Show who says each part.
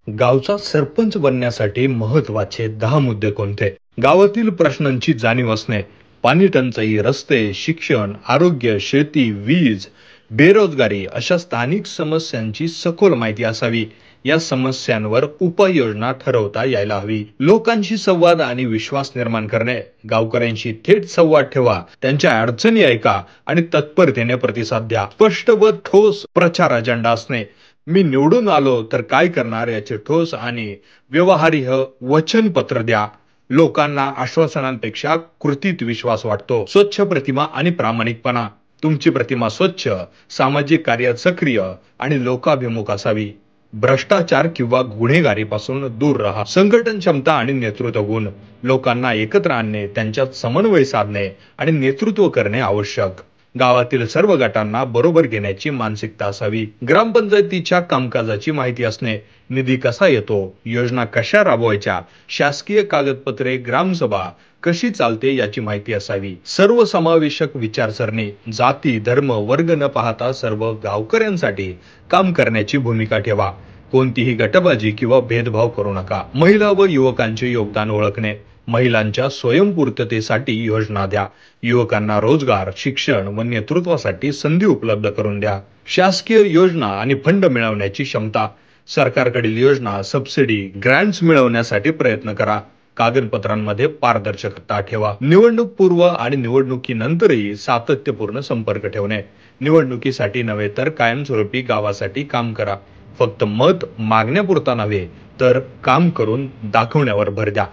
Speaker 1: गावचा सरपंच बनण्यासाठी महत्वाचे 10 मुद्दे कोणते? गावातील प्रश्नांची जाणीव असणे, पाणी टंचाई, रस्ते, शिक्षण, आरोग्य, शेती, वीज, बेरोजगारी अशा स्थानिक समस्यांची सखोल माहिती असावी. या समस्यांवर उपाययोजना ठरवता यायला हवी. लोकांशी संवाद आणि विश्वास निर्माण करणे, गावकऱ्यांशी थेट संवाद ठेवा, त्यांच्या अडचणी ऐका आणि तत्परतेने प्रतिसाद द्या. स्पष्ट व ठोस प्रचार अजेंडा असणे, मी निवडून आलो तर काय करणार याचे ठोस आणि व्यवहार्य वचनपत्र द्या. लोकांना आश्वासनांपेक्षा कृतीत विश्वास वाटतो. स्वच्छ प्रतिमा आणि प्रामाणिकपणा, तुमची प्रतिमा स्वच्छ, सामाजिक कार्यात सक्रिय आणि लोकाभिमुख असावी. भ्रष्टाचार किंवा गुन्हेगारीपासून दूर राहा. संघटन क्षमता आणि नेतृत्व गुण, लोकांना एकत्र आणणे, त्यांच्यात समन्वय साधणे आणि नेतृत्व करणे आवश्यक. गावातील सर्व गटांना बरोबर घेण्याची मानसिकता असावी. ग्रामपंचायतीच्या कामकाजाची माहिती असणे, निधी कसा येतो, योजना कशा राबवायच्या, शासकीय कागदपत्रे, ग्रामसभा कशी चालते याची माहिती असावी. सर्वसमावेशक विचारसरणी, जाती, धर्म, वर्ग न पाहता सर्व गावकऱ्यांसाठी काम करण्याची भूमिका ठेवा. कोणतीही गटबाजी किंवा भेदभाव करू नका. महिला व युवकांचे योगदान ओळखणे, महिलांच्या स्वयंपूर्ततेसाठी योजना द्या. युवकांना रोजगार, शिक्षण व नेतृत्वासाठी संधी उपलब्ध करून द्या. शासकीय योजना आणि फंड मिळवण्याची क्षमता, सरकारकडील योजना, सबसिडी, ग्रँट्स मिळवण्यासाठी प्रयत्न करा. कागदपत्रांमध्ये पारदर्शकता ठेवा. निवडणूक पूर्व आणि निवडणुकीनंतरही सातत्यपूर्ण संपर्क ठेवणे. निवडणुकीसाठी नव्हे तर कायमस्वरूपी गावासाठी काम करा. फक्त मत मागण्यापुरता नव्हे तर काम करून दाखवण्यावर भर द्या.